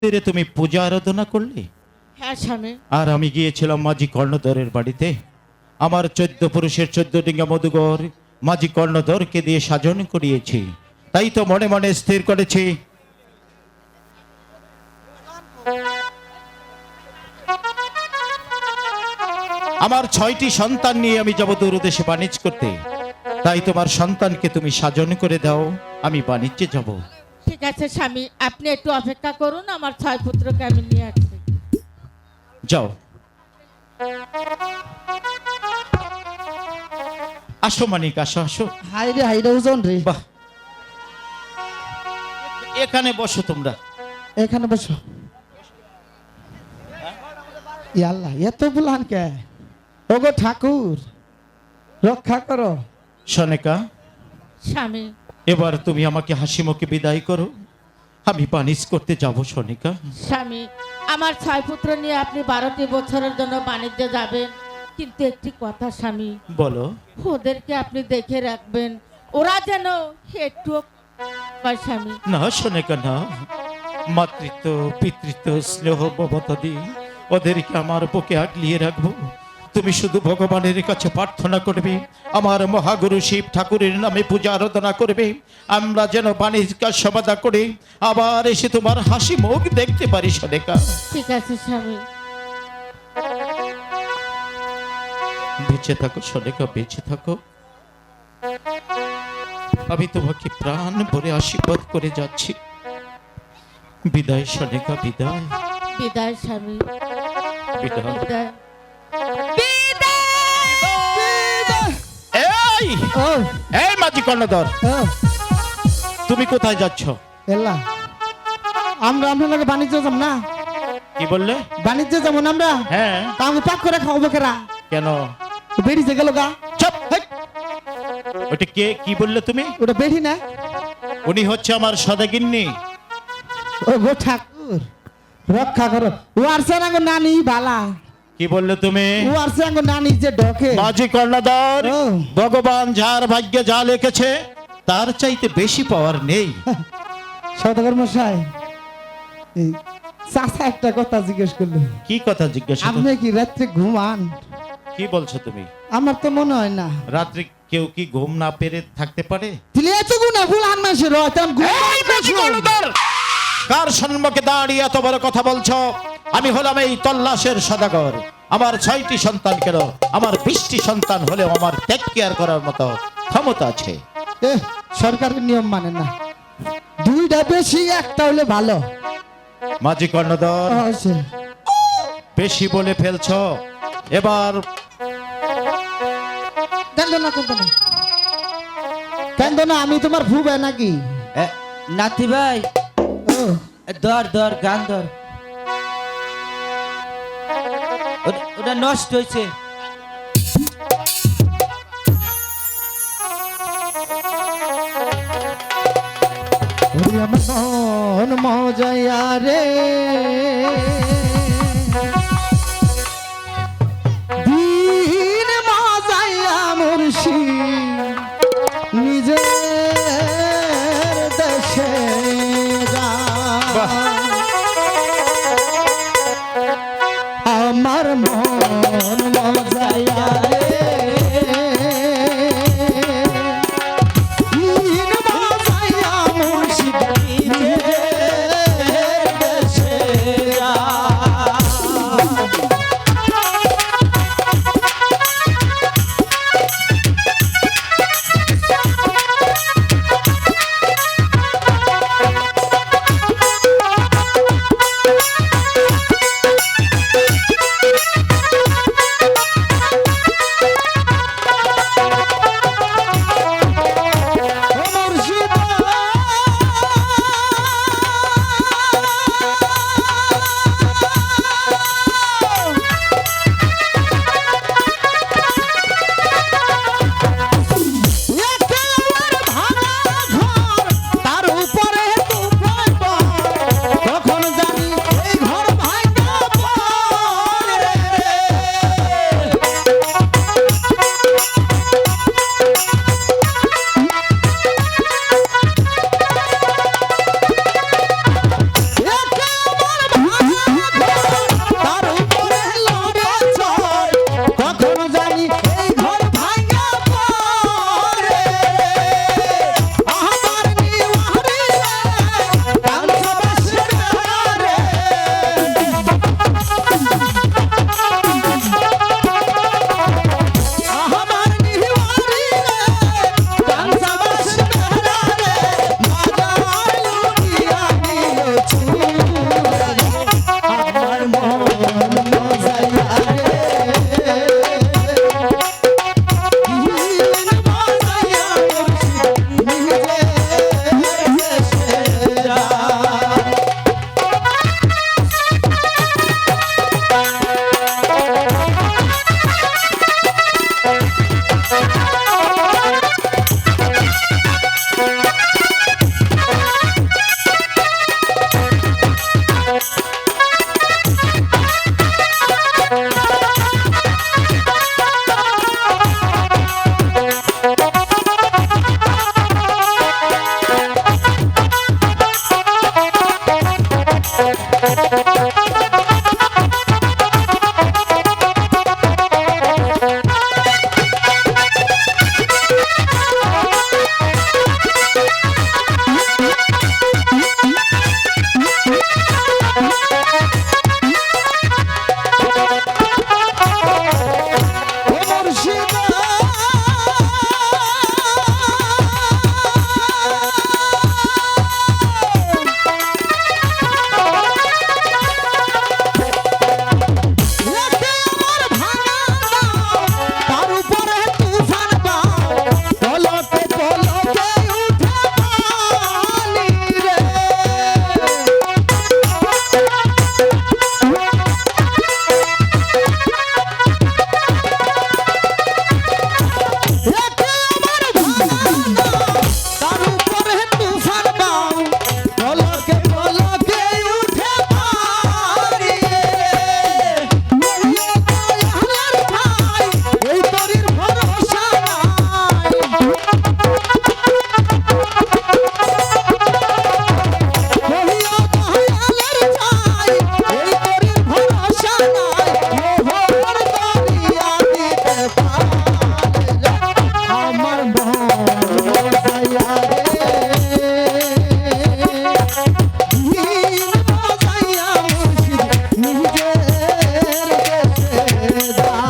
মন্দিরে তুমি পূজা আরাধনা করলে? হ্যাঁ স্বামী। আর আমি গিয়েছিলাম মাঝি কর্ণধরের বাড়িতে। আমার 14 পুরুষের 14 ডিঙ্গা মধুকর মাঝি কর্ণধরকে দিয়ে সাজন করিয়েছি। তাই তো মনে মনে স্থির করেছি আমার 6টি সন্তান নিয়ে আমি যাব দূরদেশে বাণিজ্য করতে। তাই তোমার সন্তানকে তুমি সাজন করে দাও, আমি বাণিজ্যে যাব। ঠিক আছে স্বামী, আপনি একটু অপেক্ষা করুন, আমার 6 পুত্রকে আমি নিয়ে আসছি। যাও, আসো মানিক, আসো আসো। হাইরে ওজন রে। বাহ, এখানে বসো তোমরা। এখানে বসো। আল্লাহ এত বুলান কে? ওগো ঠাকুর রক্ষা করো। সনেকা, স্বামী। এবার তুমি আমাকে হাসি মুখে বিদায় করো, আমি বাণিজ্য করতে যাব। সনিকা স্বামী, আমার 6 পুত্র নিয়ে আপনি 12টি বছরের জন্য বাণিজ্যে যাবেন, কিন্তু একটি কথা স্বামী, বলো। ওদেরকে আপনি দেখে রাখবেন, ওরা যেন একটু স্বামী। না সনেকা না, মাতৃত্ব পিতৃত্ব স্নেহ মমতা দিয়ে ওদেরকে আমার বুকে আগলিয়ে রাখবো। তুমি শুধু ভগবানের কাছে প্রার্থনা করবে, আমার মহাগুরু শিব ঠাকুরের নামে পূজা আরাধনা করবে, আমরা যেন বাণিজ্য সমাধা করে আবার এসে তোমার হাসি মুখ দেখতে পারি। সনেকা ঠিক আছে স্বামী। বেঁচে থাকো সনেকা, বেঁচে থাকো। আমি তোমাকে প্রাণ ভরে আশীর্বাদ করে যাচ্ছি। বিদায় সনেকা, বিদায়। বিদায় স্বামী, বিদায়। বিদায়। এই ও এই মাঝি কর্ণধর, ও তুমি কোথায় যাচ্ছ? এলা আমরা আপনার লগে বাণিজ্য যাব না? কি বললে? বাণিজ্য যাবো না আমরা? হ্যাঁ, তা আমি পাক করে খাওয়াবো কেরা? কেন? বেরিয়ে গেল গা। চুপ! হেই, ওটা কে? কি বললে তুমি? ওটা বেরি না? উনি হচ্ছে আমার সদাগিন্নি। ও গো ঠাকুর রক্ষা করো। ও আরছে না গো নানি বালা। কি বললে তুমি? ও আরছে না গো নানি যে ডকে। মাঝি কর্ণধর, ও। ভগবান যার ভাগ্যে যা লিখেছে তার চাইতে বেশি পাওয়ার নেই। সদাগর মশাই, এই চাচা একটা কথা জিজ্ঞেস করলো। কি কথা জিজ্ঞাসা করো? আপনি কি রাত্রে ঘুমান? কি বলছো তুমি? আমার তো মনে হয় না। রাত্রে কেউ কি ঘুম না পেরে থাকতে পারে? দিলে এত গুণা ফুল আনমাসের হয় তখন এই মাঝি কর্ণধর, কার সম্মুখে দাঁড়িয়ে এত বড় কথা বলছো? আমি হলাম এই তল্লাশের সদাগর। আমার 6টি সন্তান, কেন আমার 20টি সন্তান হলেও আমার টেক কেয়ার করার মতো ক্ষমতা আছে। সরকারের নিয়ম মানে না, 2টা বেশি একটা হলে ভালো। মাঝি কর্ণধর, আছে। বেশি বলে ফেলছো। এবার কেন না কেন না, আমি তোমার ফুবে নাকি? নাতি ভাই, ও ধর গান ধর। ওটা নষ্ট হয়েছে। ওরে আমার মন মজায়া রে, দিন মজায়া মুর্শি নিজের দেশে যা। আমার মন মজায়া রে, দিন মজায়া মুর্শি নিজের দেশে যা। ও মুর্শিদা লেখে আমার ভাঙা নাম, তার উপরে তুফান বাও, পলকে পলকে উঠে পানি রে। লেখে আমার ভাঙা নাম, তার উপরে তুফান বাও, পলকে পলকে উঠে পানি রে। ওরে দয়ালের ভাই, এই তরির ভরসা নাই। কহিও দয়ালের ভাই, এই তরির ভরসা নাই। মোহর দরিয়া দিতে পারে আমার মন বসাইয়া রে। দিন বসাইয়া মুর্শিদ নিজের দেশে যায়।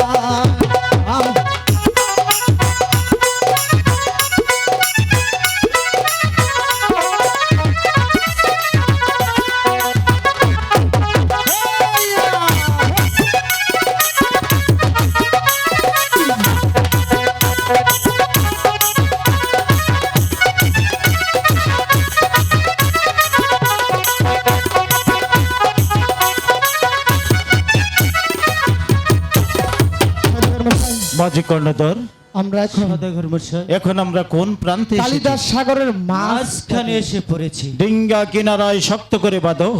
মাঝি কর্ণধর, আমরা এখন সদাগর মশাই এখন আমরা কোন প্রান্তে এসেছি? কালিদাস সাগরের মাছ মাঝখানে এসে পড়েছি। ডিঙ্গা কিনারায় শক্ত করে বাঁধো,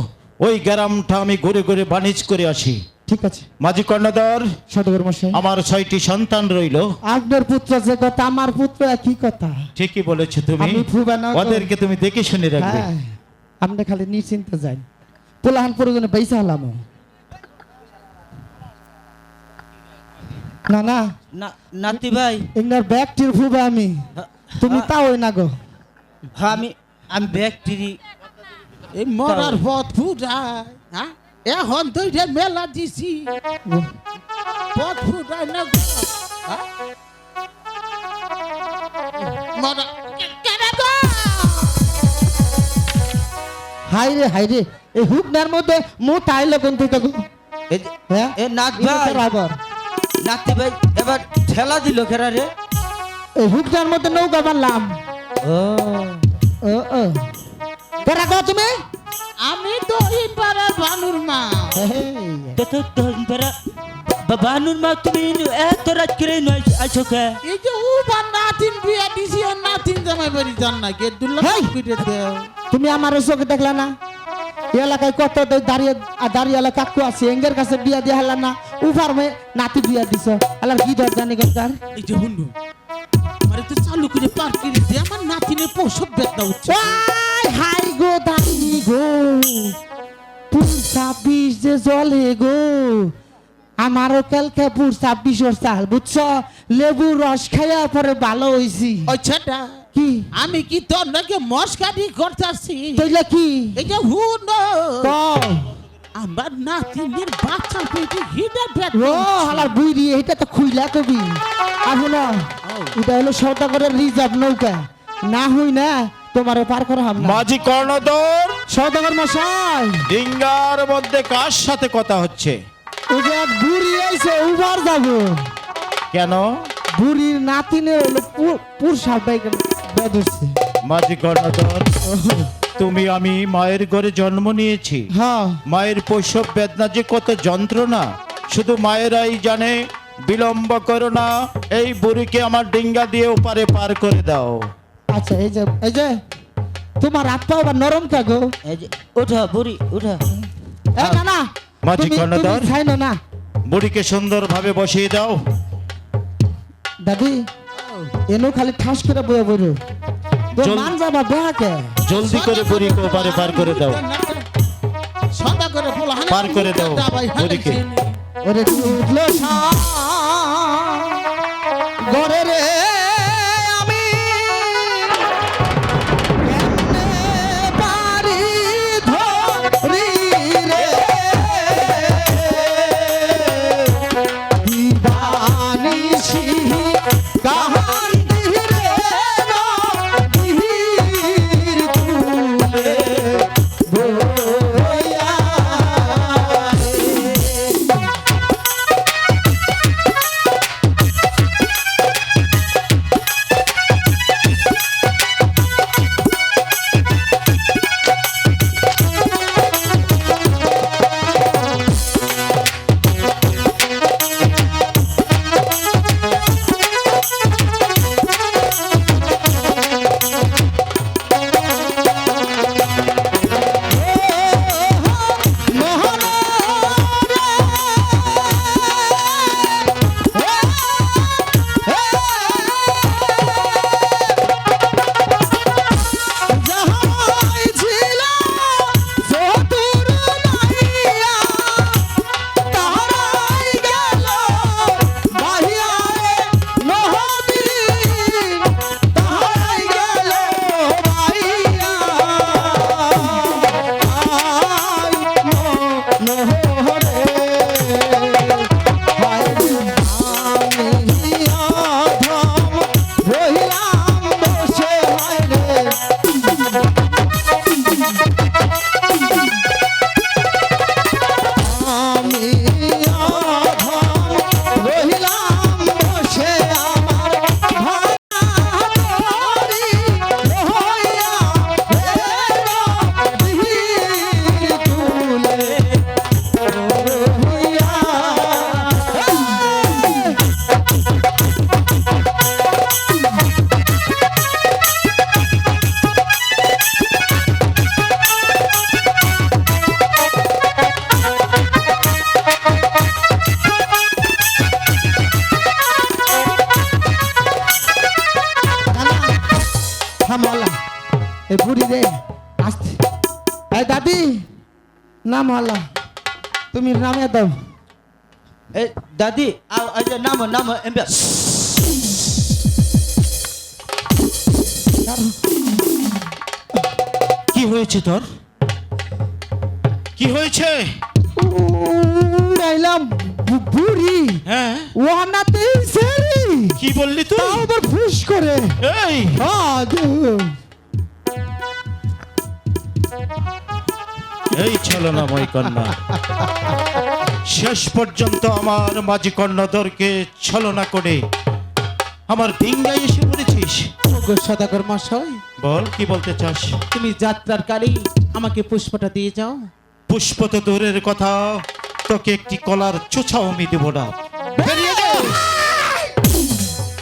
ওই গ্রামটা আমি ঘুরে ঘুরে বাণিজ করে আসি। ঠিক আছে মাঝি কর্ণধর, সদগর মশাই, আমার 6টি সন্তান রইল। আপনার পুত্র যে কথা আমার পুত্র একই কথা। ঠিকই বলেছো তুমি, আমি ফুবানা গো। ওদেরকে তুমি দেখে শুনে রাখবে। হ্যাঁ আপনি খালি নিশ্চিন্তে যান, পোলাহান প্রয়োজনে পয়সা হলাম না না নাতি ভাই, এগুলার ব্যাগটির ফুবা আমি, তুমি তাও না গো। হ্যাঁ, আমি ব্যাকটেরি এই মরার পথ ফুটায়, হ্যাঁ এখন তো এটা মেলা দিছি পথ ফুটায় না গো, হ্যাঁ? মরা কেনে গো? হাই রে এই হুকনার মধ্যে মুখ আইলো কোন থেকে গো? হ্যাঁ এ নাত ভাই, ড্রাইভার নাতি ভাই এবার ঠেলা দিল কেরা রে। এই হুকনার মধ্যে নৌকা বানলাম। ও ও ও কেরা গো তুমি? আমি তো ইনপাড়ার ভানুর মা। তো তো তো বাবানুর মা, তুমি এত রাত করে আছো কে? এই যে উবার নাতিন বিয়া দিছি, আর নাতিন জামাই বাড়ি যান না কে দুল্লা হেই! করে দেও। তুমি আমার চোখে দেখলা না? এই এলাকায় কত দাঁড়িয়ে কাকু আছে, এঙ্গের কাছে বিয়া দিয়ে হালা না, উফার মেয়ে নাতি বিয়া দিছ, আলার কি দর জানি গঙ্গার। এই যে হুন্ডু মানে তো চালু করে পার করে দে, আমার নাতিনের প্রসব বেদনা উঠছে। হাই গো দাঁড়ি গো, পুরসা বিষ যে জলে গো, আমারও কালকে পুরসা বিষর চাল বুঝছ, লেবু রস খাইয়া পরে ভালো হইছি। ওই ছেটা কি আমি কি তোর নাকি মস্কারি করতেছি? তৈলা কি এই যে হুন্ডু কও? আমার নাতিনের বাচ্চা পেটে হিডা ও বেদনা হালার বুইরি, এটা তো খুইলা কবি আবু না, এটা হলো সৌদাগরের রিজার্ভ নৌকা, না হই না তোমারে পার করা হবে না। মাঝি কর্ণধর, সৌদাগর মশাই, ডিঙ্গার মধ্যে কার সাথে কথা হচ্ছে? ওই যে এক বুড়ি আইছে উবার যাব, কেন? বুড়ির নাতিনের হলো পুরসা বাইকে বেঁধেছে। মাঝি কর্ণধর, তুমি আমি মায়ের ঘরে জন্ম নিয়েছি। হ্যাঁ মায়ের প্রসব বেদনা যে কত যন্ত্রণা শুধু মায়েরাই জানে। বিলম্ব করো না, এই বুড়িকে আমার ডিঙ্গা দিয়ে ওপারে পার করে দাও। আচ্ছা এই যে তোমার হাত পা আবার নরম কাগো। এই যে ওঠা বুড়ি ওঠা। না না মাঝি তুমি কর্ণধর, ছাই না বুড়িকে সুন্দরভাবে বসিয়ে দাও। দাদি এনো খালি ঠাস করে বয়ে বইরো, তো জল- মান যাবা বেহাকে। জলদি করে বুড়িকে ওপারে পার করে দাও। সদা করে পোলা পার করে দাও ওদিকে। ওরে টুটলো গড়ে রে আমি কেমনে পারি ধরি রে দিবানিশি কাহান দিরে দিহির তুলে বইয়া এ বুড়ি রে আসতে এই দাদি নাম হলো তুমি নামে দাও এ দাদি আজ নাম নাম এমবে কি হয়েছে তোর? কি হয়েছে? উড়াইলাম বুড়ি হ্যাঁ ওনাতে সেরি কি বললি তুই? তাও আবার ফুস করে এই এই ছলনাময় কন্যা শেষ পর্যন্ত আমার মাঝি কর্ণধরকে ছলনা করে আমার ডিঙ্গায় এসে পড়েছিস। সদাগর মশাই, বল কি বলতে চাস? তুমি যাত্রার কালে আমাকে পুষ্পটা দিয়ে যাও। পুষ্প তো দূরের কথা, তোকে একটি কলার চোছাও আমি দেব না। বেরিয়ে যা,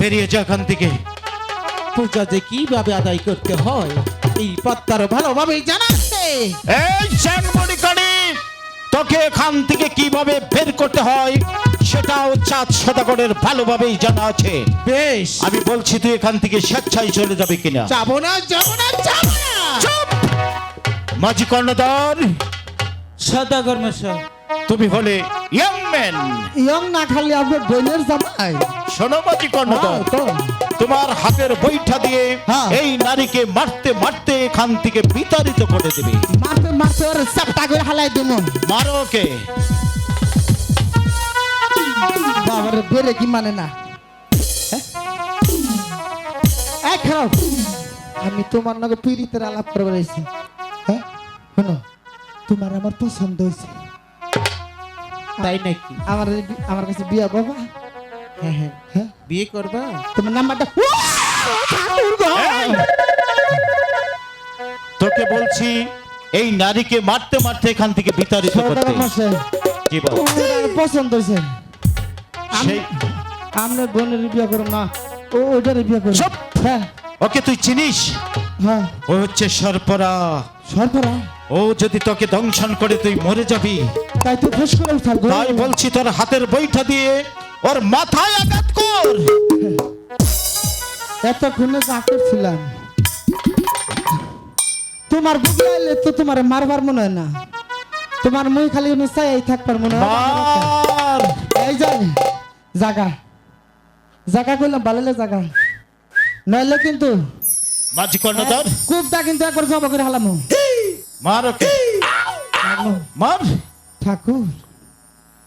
বেরিয়ে যা এখান থেকে। পূজা যে কিভাবে আদায় করতে হয় এই পত্তার ভালোভাবেই জানা আছে। এই জানমণি কানি, তোকে এখান থেকে কিভাবে বের করতে হয় সেটাও চাঁদ সদাগরের ভালোভাবেই জানা আছে। বেশ, আমি বলছি তুই এখান থেকে স্বেচ্ছায় চলে যাবে কিনা? যাবো না যাবো না যাবো না। চুপ! মাঝি কর্ণধর, সদাগর মশাই, তুমি হলে ইয়ং ম্যান। ইয়ং না খালি আপনার বোনের জামাই। শোনো মাঝি কর্ণধর, তো তোমার হাতের বৈঠা দিয়ে হ্যাঁ। এই নারীকে মারতে মারতে এখান থেকে বিতাড়িত করে দেবে। মারতে মারতে ওর চাপটা করে হালাই দেবো। মারো ওকে। বাবারে বেরে কি মানে না হ্যাঁ? খারাপ আমি তোমার নাকি পীড়িতের আলাপ করে বেড়াইছি। হ্যাঁ শোনো, তোমার আমার পছন্দ হয়েছে। তাই নাকি? আমার কাছে বিয়া বাবা। হ্যাঁ হ্যাঁ, হ্যাঁ বিয়ে করবা? তোমার নাম্বারটা এই! তোকে বলছি এই নারীকে মারতে মারতে এখান থেকে বিতাড়িত করতে। কি বল? পছন্দ হয়েছে। সেই আমরা বোনের বিয়া করো না, ও ওইটার বিয়া করো। চুপ! হ্যাঁ ওকে তুই চিনিস? হ্যাঁ ও হচ্ছে সর্পরা। সরপরা ও যদি তোকে দংশন করে তুই মরে যাবি। তাই তো ফেস করে থাকবো। তাই বলছি তোর হাতের বৈঠা দিয়ে ওর মাথায় আঘাত কর। এতক্ষণে যা করছিলাম তোমার বুকে আইলে তো তোমার মারবার মনে হয় না। তোমার মুই খালি নিশ্চয় এই থাকবার মনে হয় মার এই যে জাগা জাগা কইলাম ভালো জাগা নইলে কিন্তু মাঝি কর্ণধর কুপটা কিন্তু একবার জব করে হালামু মার ওকে মার ঠাকুর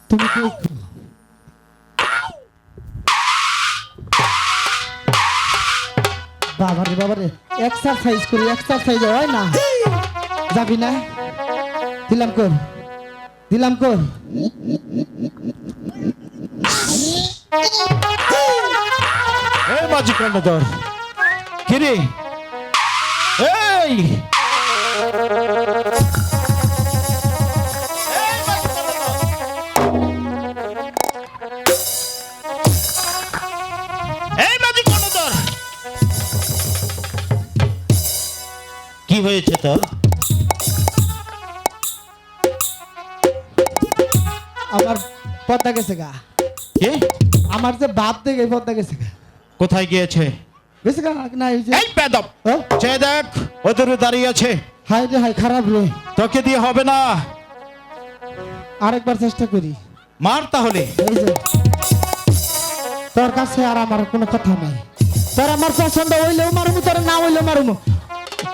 তুমি কি বাবারে এক্সারসাইজ করি এক্সারসাইজ হয় না যাবি না দিলাম কর এই মাঝি কর্ণধর কিরে এই এই মাঝি কর্ণধর কি হয়েছে তোর আমার পদ্মা গেছে গা কি আমার যে বাপ থেকে পদ্মা গেছে গা কোথায় গিয়েছে গেছে গা না এই যে এই বেদব ও, সে দেখ ওদের দাঁড়িয়ে আছে হায় রে হায় খারাপ রে তোকে দিয়ে হবে না আরেকবার চেষ্টা করি মার তাহলে এই যে তোর কাছে আর আমার কোনো কথা নাই তোর আমার পছন্দ হইলেও মারুমু তোর না হইলেও মারুমু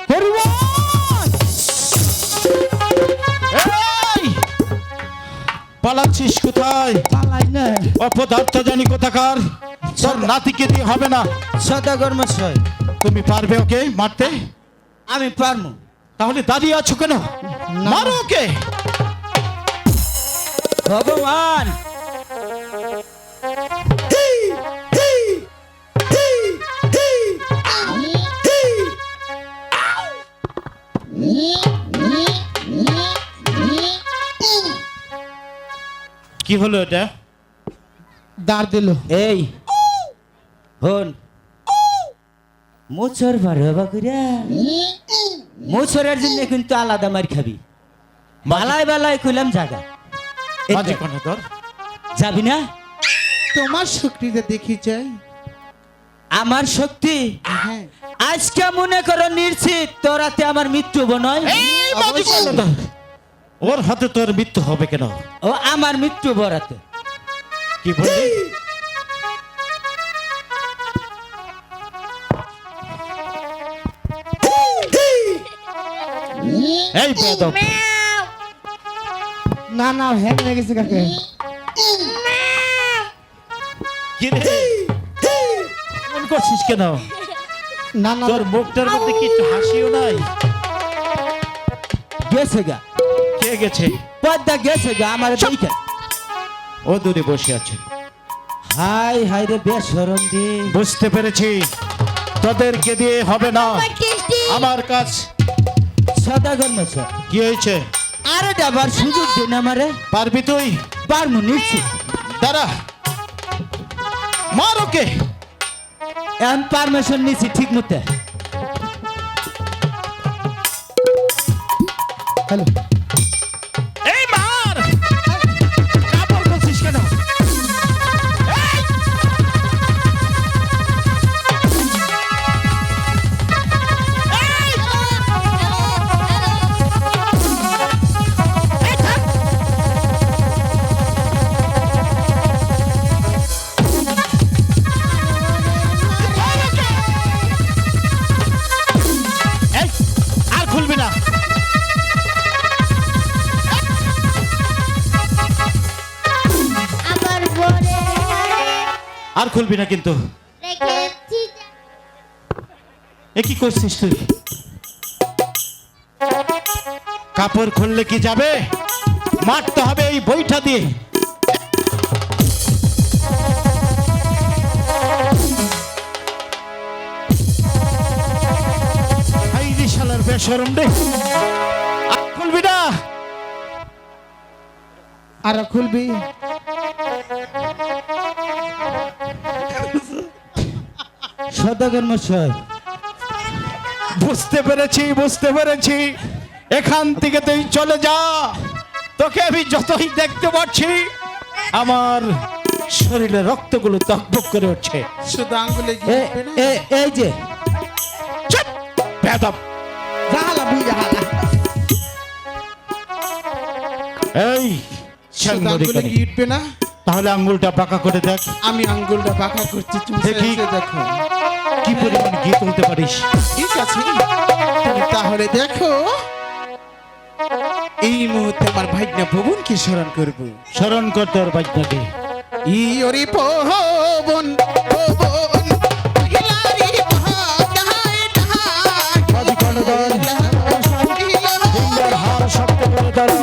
হরিবল! এই! পালাচ্ছিস কোথায় পালাই না অপদার্থ জানি কোথাকার তোর নাতিকে দিয়ে হবে না সদাগর মশাই তুমি পারবে ওকে মারতে আমি পারমু তাহলে দাঁড়িয়ে আছো কেন মারো ওকে ভগবান কি হলো এটা দাঁড় দিল এই হন মোচর বারবা করিয়া মোচরের জন্য কিন্তু আলাদা মার খাবি বালাই বালাই কইলাম জায়গা মাঝে কর্ণধর যাবি না তোমার শক্তিতে দেখি যাই আমার শক্তি হ্যাঁ আজকে মনে করো নিশ্চিত তোরাতে আমার মৃত্যু বনয় এই মাঝে কর্ণধর ওর হাতে তোর মৃত্যু হবে কেন ও আমার মৃত্যু বরাতে কি বললি এই বেদব না না হ্যাং হয়ে গেছে কাকে কি রে মন করছিস কেন না না তোর মুখটার মধ্যে কিছু হাসিও নাই গেছে গা কে গেছে পদ্মা গেছে গা আমার দেখে ও দূরে বসে আছে হাই হাই রে বেসরম দি বুঝতে পেরেছি তোদেরকে দিয়ে হবে না আমার কাজ সদাগর মশাই কি হয়েছে আরে ডাবার সুযোগ দিন আমারে পারবি তুই পারমু নিশ্চিত দাঁড়া মার ওকে আমি পারমিশন নিছি ঠিক মতে হ্যালো এই মার কাপড় করছিস কেন এই! এই! এই থাম! এই, আর খুলবি না আমার বলে আর খুলবি না কিন্তু রেখেছি এ কি করছিস তুই কাপড় খুললে কি যাবে মারতে হবে এই বইটা দিয়ে এই রে শালার বেশরম রে আর খুলবি না আর খুলবি সদাগর মশাই বুঝতে পেরেছি এখান থেকে তুই চলে যা তোকে আমি যতই দেখতে পাচ্ছি আমার শরীরে রক্তগুলো তকবক করে উঠছে শুধু আঙ্গুলে এ গিয়ে না এ এই যে চুপ বেয়াদব জাহালা বুঝ জাহালা এই শুধু সাংবাদিক আঙ্গুলে কি উঠবে না? তাহলে আঙ্গুলটা বাঁকা করে দেখ আমি আঙ্গুলটা বাঁকা করছি, তুমি দেখি। এসে দেখো। কি পরিমাণ ঘি তুলতে পারিস। ঠিক আছে, তুমি তাহলে দেখো। এই মুহূর্তে আমার ভাগ্না ভবনকে স্মরণ করবো। স্মরণ কর তোর বাচ্চাকে। ইয়রি পবন পবন হিলারি ভাগায় ঢাক বাজি কর্ণধর, ফিঙ্গার হার শক্ত করে ধরো।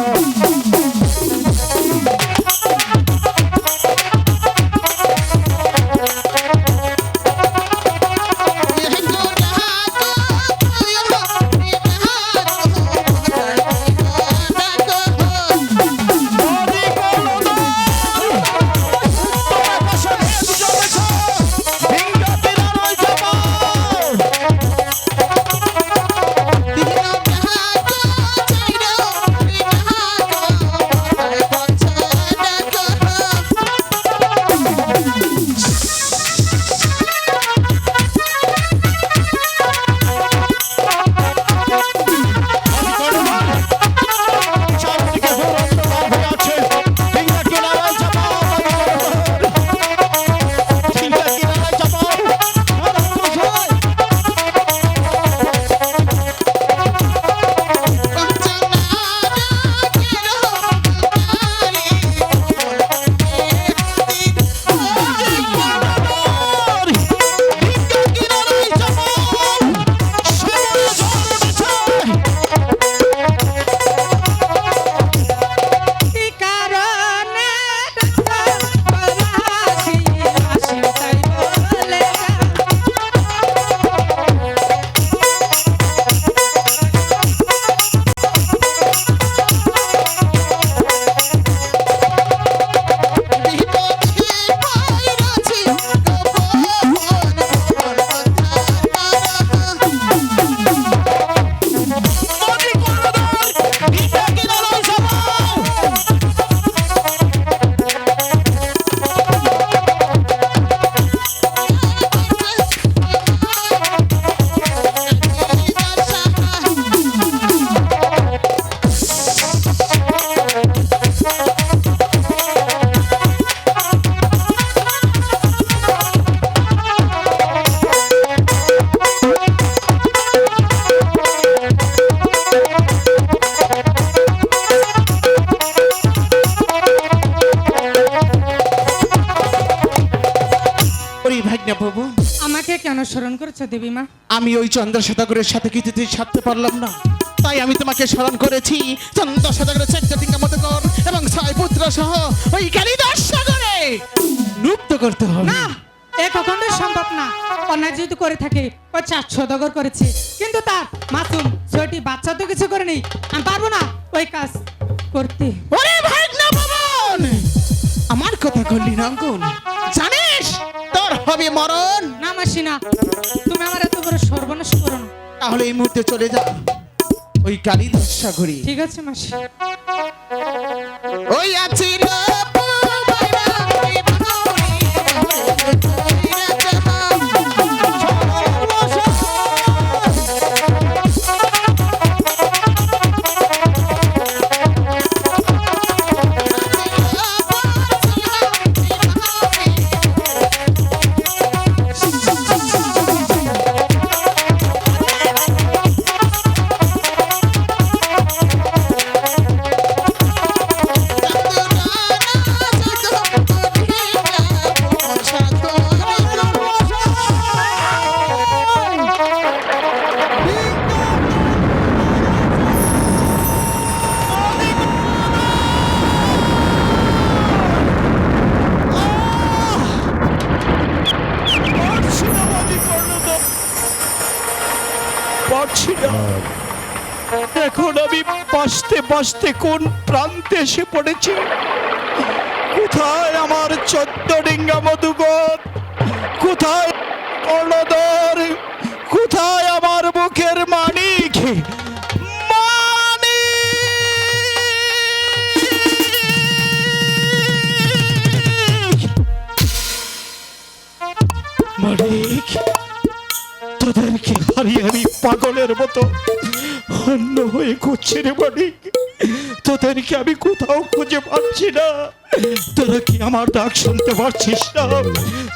ভাগ্না ভবন, আমাকে কেন স্মরণ করেছো দেবী মা? আমি ওই চন্দ্রশতকের সাথে কিছুতেই সারতে পারলাম না, তাই আমি তোমাকে স্মরণ করেছি। চন্দ্রশতকের 4টা টিঙ্গা মতকর এবং 6 পুত্র সহ ওই কালিদাস সাগরে মুক্ত করতে হবে। না, এ কখনোই সম্ভব না। অন্যায় যেহেতু করে থাকে, ও 4 সদাগর করেছে, কিন্তু তার মাসুম 6টি বাচ্চা তো কিছু করেনি। আমি পারবো না ওই কাজ করতে। ওরে ভাগ্না ভবন, আমার কথা করলি রঙ্গন, জানিস তোর হবে মরণ। না মাসি না, তুমি আমার এত বড় সর্বনাশ করো না। তাহলে এই মুহূর্তে চলে যা ওই কালিদাস সাগরে। ঠিক আছে মাসি। ওই আছিল এখন আমি বাঁচতে বাঁচতে কোন প্রান্তে এসে পড়েছি। কোথায় আমার 14 ডিঙ্গা মধুকর, কোথায় কর্ণধর, কোথায় আমার মুখের মানিক। মানিক, তোদেরকে হারিয়ে আমি পাগলের মতো অন্য হয়ে ঘুরছি রে মানিক। তোদেরকে আমি কোথাও খুঁজে পাচ্ছি না। তোরা কি আমার ডাক শুনতে পারছিস না?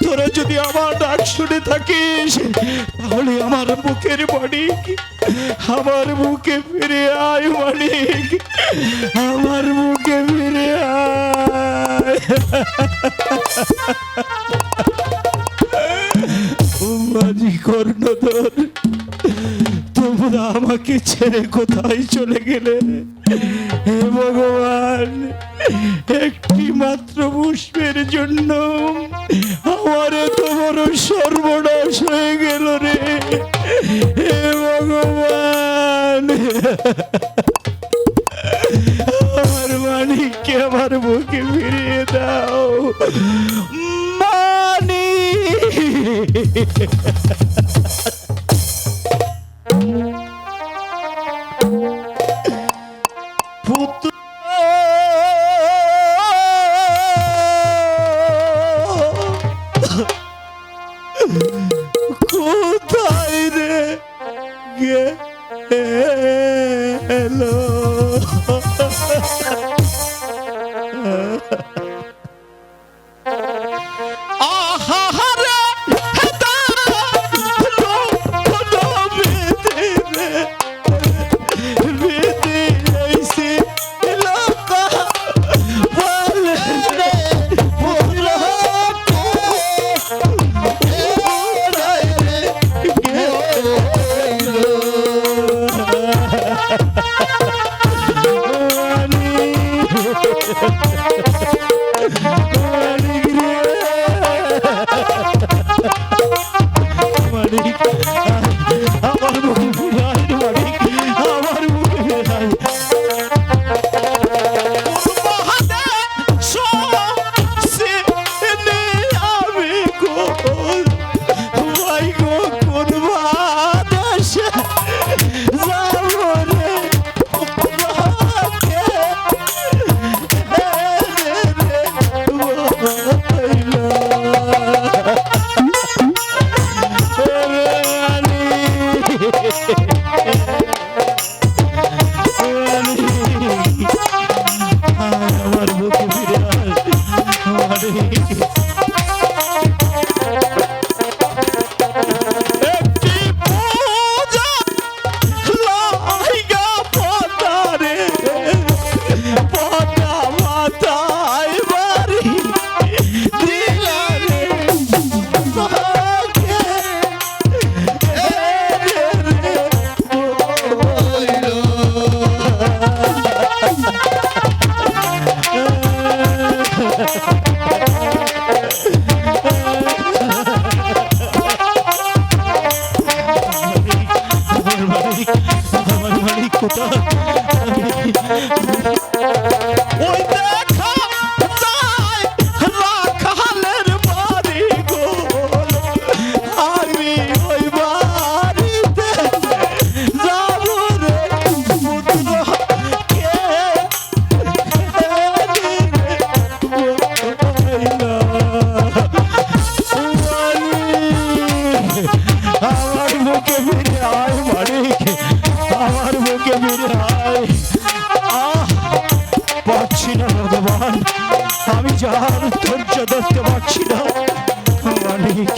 তোরা যদি আমার ডাক শুনে থাকিস তাহলে আমার বুকের মানিক, আমার বুকে ফিরে আয় মানিক, আমার বুকে ফিরে আয়। মাঝি কর্ণধর, তোমরা আমাকে ছেড়ে কোথায় চলে গেলে? হে ভগবান, একটি মাত্র পুষ্পের জন্য আমার এত বড় সর্বনাশ হয়ে গেল রে। হে ভগবান, আমার মানিককে আমার বুকে ফিরিয়ে দাও। মানিক, পুত্র, কোথায় রে গেল? আহারে আমার মুখে ফিরে আয় মানিক, আমার মুখে ফিরে আয়। আমি কোন ভাই গো, কোন বাতাসে যাব রে? আমার বুকে ফিরে আয় মানিক। একটি পূজা লাইগা পদারে, পদা মাথায় বাড়ি দিলারে, তাকে আমার মালিক কোথায়? ওই দেখা যায় রাখালের বাড়ি গো, আমি ওই বাড়িতে যাব রে পুত্র, কে আমার বুকে ফিরে আয় মানিক, আমার বুকে ফিরে আয়। পাচ্ছি না ভগবান, আমি যার ধৈর্য ধরতে পারছি না মানিক।